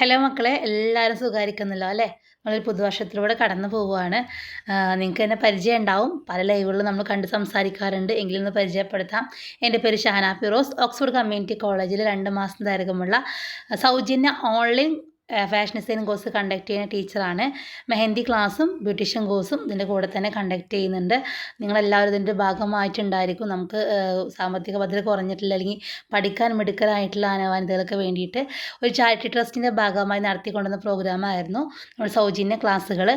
Hello മക്കളെ, എല്ലാവരും സുഖമായിരിക്കുന്നല്ലോ അല്ലേ? നമ്മളൊരു പുതുവർഷത്തിലൂടെ കടന്നു പോവുകയാണ്. നിങ്ങൾക്ക് എന്നെ പരിചയം ഉണ്ടാവും, പല ലൈവുകളിലും നമ്മൾ കണ്ട് സംസാരിക്കാറുണ്ട്. എങ്കിലും ഒന്ന് പരിചയപ്പെടുത്താം. എൻ്റെ പേര് ഷഹന ഫിറോസ്. ഓക്സ്ഫോർഡ് കമ്മ്യൂണിറ്റി കോളേജിൽ 2 മാസം ദൈർഘ്യമുള്ള സൗജന്യ online fashion designing course conduct ചെയ്യുന്ന ടീച്ചറാണ്. മെഹന്തി ക്ലാസ്സും ബ്യൂട്ടീഷ്യൻ കോഴ്സും ഇതിൻ്റെ കൂടെ തന്നെ കണ്ടക്ട് ചെയ്യുന്നുണ്ട്. നിങ്ങളെല്ലാവരും ഇതിൻ്റെ ഭാഗമായിട്ടുണ്ടായിരിക്കും. നമുക്ക് സാമ്പത്തിക ഭദ്രത കുറഞ്ഞിട്ടില്ല, അല്ലെങ്കിൽ പഠിക്കാൻ മിടുക്കരായിട്ടുള്ള വനിതകൾക്ക് വേണ്ടിയിട്ട് ഒരു ചാരിറ്റി ട്രസ്റ്റിൻ്റെ ഭാഗമായി നടത്തിക്കൊണ്ടുവന്ന പ്രോഗ്രാമായിരുന്നു നമ്മുടെ സൗജന്യ ക്ലാസ്സുകൾ.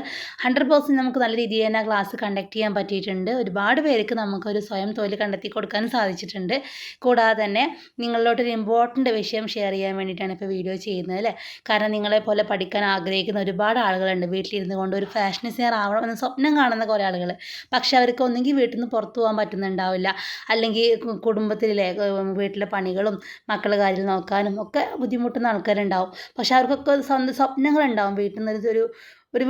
100% നമുക്ക് നല്ല രീതിയിൽ തന്നെ ക്ലാസ് കണ്ടക്ട് ചെയ്യാൻ പറ്റിയിട്ടുണ്ട്. ഒരുപാട് പേർക്ക് നമുക്കൊരു സ്വയം തൊഴിൽ കണ്ടെത്തി കൊടുക്കാനും സാധിച്ചിട്ടുണ്ട്. കൂടാതെ തന്നെ നിങ്ങളിലോട്ടൊരു ഇമ്പോർട്ടൻ്റ് വിഷയം ഷെയർ ചെയ്യാൻ വേണ്ടിയിട്ടാണ് ഇപ്പോൾ വീഡിയോ ചെയ്യുന്നത് അല്ലേ? കാരണം നിങ്ങളെപ്പോലെ പഠിക്കാൻ ആഗ്രഹിക്കുന്ന ഒരുപാട് ആളുകളുണ്ട്. വീട്ടിലിരുന്ന് കൊണ്ട് ഒരു ഫാഷൻ ഡിസൈനർ ആവണം എന്ന സ്വപ്നം കാണുന്ന കുറേ ആളുകൾ. പക്ഷേ അവർക്ക് ഒന്നെങ്കിൽ വീട്ടിൽ നിന്ന് പുറത്തു പോകാൻ പറ്റുന്നുണ്ടാവില്ല, അല്ലെങ്കിൽ കുടുംബത്തിലെ വീട്ടിലെ പണികളും മക്കളുടെ കാര്യം നോക്കാനും ഒക്കെ ബുദ്ധിമുട്ടുന്ന ആൾക്കാരുണ്ടാവും. പക്ഷേ അവർക്കൊക്കെ സ്വന്തം സ്വപ്നങ്ങളുണ്ടാവും. വീട്ടിൽ നിന്ന് ഒരു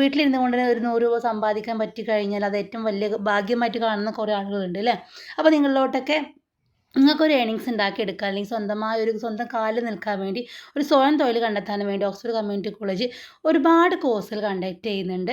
വീട്ടിലിരുന്ന് കൊണ്ട് ഒരു 100 രൂപ സമ്പാദിക്കാൻ പറ്റിക്കഴിഞ്ഞാൽ അത് ഏറ്റവും വലിയ ഭാഗ്യമായിട്ട് കാണുന്ന കുറേ ആളുകളുണ്ട് അല്ലേ? അപ്പോൾ നിങ്ങളിലോട്ടൊക്കെ നിങ്ങൾക്കൊരു ഏണിങ്സ് ഉണ്ടാക്കിയെടുക്കാൻ, അല്ലെങ്കിൽ സ്വന്തം കാലിൽ നിൽക്കാൻ വേണ്ടി ഒരു സ്വയം തൊഴിൽ കണ്ടെത്താൻ വേണ്ടി ഓക്സ്ഫോർഡ് കമ്മ്യൂണിറ്റി കോളേജ് ഒരുപാട് കോഴ്സുകൾ കണ്ടക്ട് ചെയ്യുന്നുണ്ട്.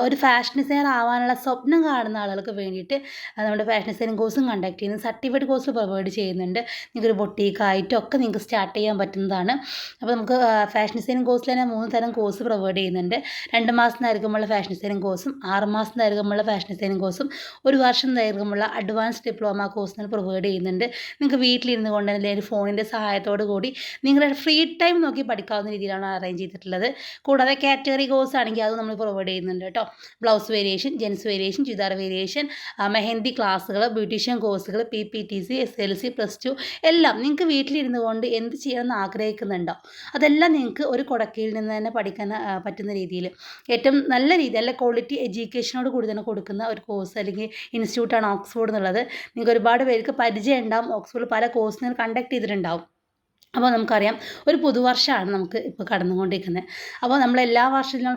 ഒരു ഫാഷൻ ഡിസൈനർ ആവാനുള്ള സ്വപ്നം കാണുന്ന ആളുകൾക്ക് വേണ്ടിയിട്ട് നമ്മുടെ ഫാഷൻ ഡിസൈനിങ് കോഴ്സും കണ്ടക്ട് ചെയ്യുന്നത്, സർട്ടിഫിക്കറ്റ് കോഴ്സ് പ്രൊവൈഡ് ചെയ്യുന്നുണ്ട്. നിങ്ങൾക്കൊരു ബൊട്ടീക്കായിട്ടൊക്കെ നിങ്ങൾക്ക് സ്റ്റാർട്ട് ചെയ്യാൻ പറ്റുന്നതാണ്. അപ്പോൾ നമുക്ക് ഫാഷൻ ഡിസൈനിങ് കോഴ്സിൽ തന്നെ 3 തരം കോഴ്സ് പ്രൊവൈഡ് ചെയ്യുന്നുണ്ട്. 2 മാസം ദൈർഘ്യമുള്ള ഫാഷൻ ഡിസൈനിങ് കോഴ്സും 6 മാസം ദൈർഘ്യമുള്ള ഫാഷൻ ഡിസൈനിങ് കോഴ്സും 1 വർഷം ദൈർഘ്യമുള്ള അഡ്വാൻസ് ഡിപ്ലോമ കോഴ്സിന് പ്രൊവൈഡ് ചെയ്യുന്നുണ്ട്. നിങ്ങൾക്ക് വീട്ടിലിരുന്ന് കൊണ്ട് തന്നെ അല്ലെങ്കിൽ ഫോണിൻ്റെ സഹായത്തോടു കൂടി നിങ്ങളുടെ ഫ്രീ ടൈം നോക്കി പഠിക്കാവുന്ന രീതിയിലാണ് അറേഞ്ച് ചെയ്തിട്ടുള്ളത്. കൂടാതെ കാറ്റഗറി കോഴ്സ് ആണെങ്കിൽ അത് നമ്മൾ പ്രൊവൈഡ് ചെയ്യുന്നുണ്ട് കേട്ടോ. Blouse variation, gents variation, churidar variation, mehndi ക്ലാസ്സുകൾ, ബ്യൂട്ടീഷ്യൻ കോഴ്സുകൾ, PPTC, SLC, +2 എല്ലാം നിങ്ങൾക്ക് വീട്ടിലിരുന്ന് കൊണ്ട് എന്ത് ചെയ്യണമെന്ന് ആഗ്രഹിക്കുന്നുണ്ടോ അതെല്ലാം നിങ്ങൾക്ക് ഒരു കുടക്കീഴിൽ നിന്ന് തന്നെ പഠിക്കാൻ പറ്റുന്ന രീതിയിൽ ഏറ്റവും നല്ല രീതി, നല്ല ക്വാളിറ്റി എഡ്യൂക്കേഷനോട് കൂടി തന്നെ കൊടുക്കുന്ന ഒരു കോഴ്സ് അല്ലെങ്കിൽ ഇൻസ്റ്റിറ്റ്യൂട്ടാണ് ഓക്സ്ഫോർഡ് എന്നുള്ളത്. നിങ്ങൾക്ക് ഒരുപാട് പേർക്ക് പരിചയം ഉണ്ടാവും. ഓക്സ്ഫോർഡിൽ പല കോഴ്സുകൾ കണ്ടക്ട് ചെയ്തിട്ടുണ്ടാവും. അപ്പോൾ നമുക്കറിയാം, ഒരു പുതുവർഷമാണ് നമുക്ക് ഇപ്പോൾ കടന്നുകൊണ്ടിരിക്കുന്നത്. അപ്പോൾ നമ്മൾ എല്ലാ വർഷത്തിലും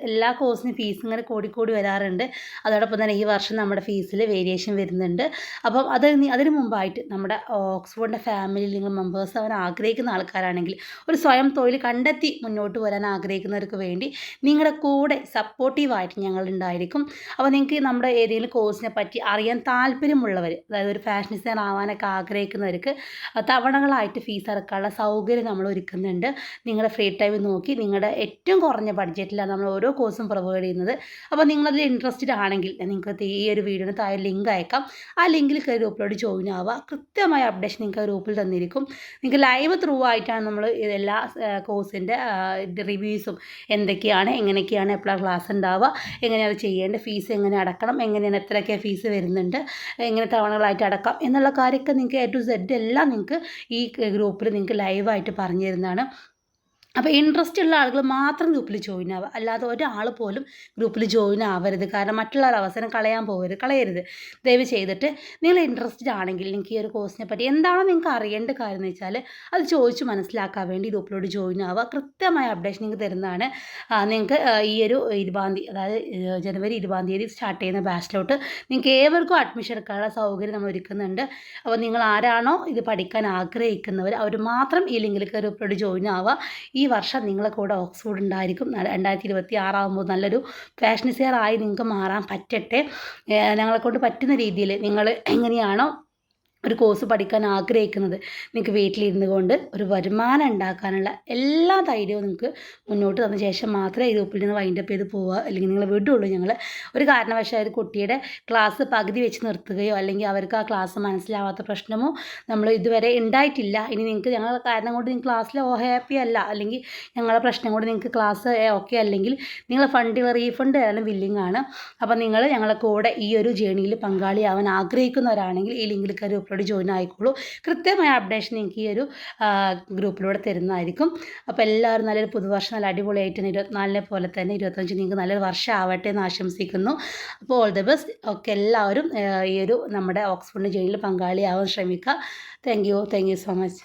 എല്ലാ കോഴ്സിനും ഫീസ് ഇങ്ങനെ കൂടിക്കൂടി വരാറുണ്ട്. അതോടൊപ്പം തന്നെ ഈ വർഷം നമ്മുടെ ഫീസിൽ വേരിയേഷൻ വരുന്നുണ്ട്. അപ്പം അതിന് മുമ്പായിട്ട് നമ്മുടെ ഓക്സ്ഫോർഡിൻ്റെ ഫാമിലിയിൽ നിങ്ങൾ മെമ്പേഴ്സ് ആവാൻ ആഗ്രഹിക്കുന്ന ആൾക്കാരാണെങ്കിൽ, ഒരു സ്വയം തൊഴിൽ കണ്ടെത്തി മുന്നോട്ട് വരാൻ ആഗ്രഹിക്കുന്നവർക്ക് വേണ്ടി നിങ്ങളുടെ കൂടെ സപ്പോർട്ടീവായിട്ട് ഞങ്ങളുണ്ടായിരിക്കും. അപ്പോൾ നിങ്ങൾക്ക് നമ്മുടെ ഏതെങ്കിലും കോഴ്സിനെ പറ്റി അറിയാൻ താല്പര്യമുള്ളവർ, അതായത് ഒരു ഫാഷൻ ഡിസൈനർ ആവാനൊക്കെ ആഗ്രഹിക്കുന്നവർക്ക് തവണകളായിട്ട് ഫീസ് അടക്കാനുള്ള സൗകര്യം നമ്മൾ ഒരുക്കുന്നുണ്ട്. നിങ്ങളുടെ ഫ്രീ ടൈം നോക്കി നിങ്ങളുടെ ഏറ്റവും കുറഞ്ഞ ബഡ്ജറ്റിലാണ് നമ്മൾ ഓരോ കോഴ്സും പ്രൊവൈഡ് ചെയ്യുന്നത്. അപ്പോൾ നിങ്ങളതിൽ ഇൻട്രസ്റ്റഡ് ആണെങ്കിൽ നിങ്ങൾക്ക് ഈ ഒരു വീഡിയോന് താഴെ ലിങ്ക് അയക്കാം. ആ ലിങ്കിൽ കയറി ഗ്രൂപ്പിലോട്ട് ജോയിൻ ആവുക. കൃത്യമായ അപ്ഡേഷൻ നിങ്ങൾക്ക് ഗ്രൂപ്പിൽ തന്നിരിക്കും. നിങ്ങൾക്ക് ലൈവ് ത്രൂ ആയിട്ടാണ് നമ്മൾ എല്ലാ കോഴ്സിൻ്റെ റിവ്യൂസും എന്തൊക്കെയാണ്, എങ്ങനെയൊക്കെയാണ്, എപ്പോഴാണ് ക്ലാസ് ഉണ്ടാവുക, എങ്ങനെയാണ് ചെയ്യേണ്ടത്, ഫീസ് എങ്ങനെ അടക്കണം, എങ്ങനെയാണ്, എത്രയൊക്കെ ഫീസ് വരുന്നുണ്ട്, എങ്ങനെ തവണകളായിട്ട് അടക്കാം എന്നുള്ള കാര്യമൊക്കെ നിങ്ങൾക്ക് A to Z എല്ലാം നിങ്ങൾക്ക് ഈ ഗ്രൂപ്പിൽ നിങ്ങൾക്ക് ലൈവായിട്ട് പറഞ്ഞു തരുന്നതാണ്. അപ്പോൾ ഇൻട്രസ്റ്റ് ഉള്ള ആളുകൾ മാത്രം ഗ്രൂപ്പിൽ ജോയിൻ ആവുക, അല്ലാതെ ഒരാൾ പോലും ഗ്രൂപ്പിൽ ജോയിൻ ആവരുത്. കാരണം മറ്റുള്ളവർ അവസരം കളയരുത്. ദയവ് ചെയ്തിട്ട് നിങ്ങൾ ഇൻട്രസ്റ്റഡ് ആണെങ്കിൽ നിങ്ങൾക്ക് ഈ ഒരു കോഴ്സിനെ പറ്റി എന്താണോ നിങ്ങൾക്ക് അറിയേണ്ട കാര്യം എന്ന് വെച്ചാൽ അത് ചോദിച്ച് മനസ്സിലാക്കാൻ വേണ്ടി ഗ്രൂപ്പിലോട്ട് ജോയിൻ ആവുക. കൃത്യമായ അപ്ഡേഷൻ നിങ്ങൾക്ക് തരുന്നതാണ്. നിങ്ങൾക്ക് ഈ ഒരു 20-ാം തീയതി, അതായത് ജനുവരി 20-ാം തീയതി സ്റ്റാർട്ട് ചെയ്യുന്ന ബാച്ചിലോട്ട് നിങ്ങൾക്ക് ഏവർക്കും അഡ്മിഷൻ എടുക്കാനുള്ള സൗകര്യം നമ്മൾ ഒരുക്കുന്നുണ്ട്. അപ്പോൾ നിങ്ങൾ ആരാണോ ഇത് പഠിക്കാൻ ആഗ്രഹിക്കുന്നവർ അവർ മാത്രം ഈ ലിങ്കിൽ ഗ്രൂപ്പിലോട്ട് ജോയിൻ ആവുക. ഈ വർഷം നിങ്ങളെ കൂടെ ഓക്സ്ഫോർഡ് ഉണ്ടായിരിക്കും. 2026 ആകുമ്പോൾ നല്ലൊരു ഫാഷൻ ഡിസൈനർ ആയി നിങ്ങൾക്ക് മാറാൻ പറ്റട്ടെ. ഞങ്ങളെക്കൊണ്ട് പറ്റുന്ന രീതിയിൽ നിങ്ങൾ എങ്ങനെയാണോ ഒരു കോഴ്സ് പഠിക്കാൻ ആഗ്രഹിക്കുന്നത്, നിങ്ങൾക്ക് വീട്ടിലിരുന്ന് കൊണ്ട് ഒരു വരുമാനം ഉണ്ടാക്കാനുള്ള എല്ലാ ധൈര്യവും നിങ്ങൾക്ക് മുന്നോട്ട് തന്ന ശേഷം മാത്രമേ ഈ ഗ്രൂപ്പിൽ നിന്ന് വൈൻഡപ്പ് ചെയ്ത് പോവുക, അല്ലെങ്കിൽ നിങ്ങൾ വിടുള്ളൂ. ഞങ്ങൾ ഒരു കാരണവശാലും കുട്ടിയുടെ ക്ലാസ് പകുതി വെച്ച് നിർത്തുകയോ അല്ലെങ്കിൽ അവർക്ക് ആ ക്ലാസ് മനസ്സിലാവാത്ത പ്രശ്നമോ നമ്മൾ ഇതുവരെ ഉണ്ടായിട്ടില്ല. ഇനി നിങ്ങൾക്ക് ഞങ്ങളുടെ കാരണം കൊണ്ട് നിങ്ങൾക്ക് ക്ലാസ്സിൽ ഹാപ്പി അല്ല, അല്ലെങ്കിൽ ഞങ്ങളുടെ പ്രശ്നം കൊണ്ട് നിങ്ങൾക്ക് ക്ലാസ് ഓക്കെ അല്ലെങ്കിൽ നിങ്ങൾ റീഫണ്ട് തരാനും വില്ലിങ് ആണ്. അപ്പോൾ നിങ്ങൾ ഞങ്ങളെ കൂടെ ഈ ഒരു ജേണിയിൽ പങ്കാളിയാവാൻ ആഗ്രഹിക്കുന്നവരാണെങ്കിൽ ഈ ലിങ്കിൽ ഗ്രൂപ്പിലോട്ട് ജോയിൻ ആയിക്കോളൂ. കൃത്യമായ അപ്ഡേഷൻ നിങ്ങൾക്ക് ഈ ഒരു ഗ്രൂപ്പിലൂടെ തരുന്നതായിരിക്കും. അപ്പോൾ എല്ലാവരും നല്ലൊരു പുതുവർഷം നല്ല അടിപൊളിയായിട്ട് 24 പോലെ തന്നെ 25 നിങ്ങൾക്ക് നല്ലൊരു വർഷം ആവട്ടെ എന്ന് ആശംസിക്കുന്നു. അപ്പോൾ ഓൾ ദി ബെസ്റ്റ്. ഒക്കെ എല്ലാവരും ഈ ഒരു നമ്മുടെ ഓക്സ്ഫോർഡിൻ്റെ ജേണിയിൽ പങ്കാളിയാവാൻ ശ്രമിക്കുക. Thank you so much.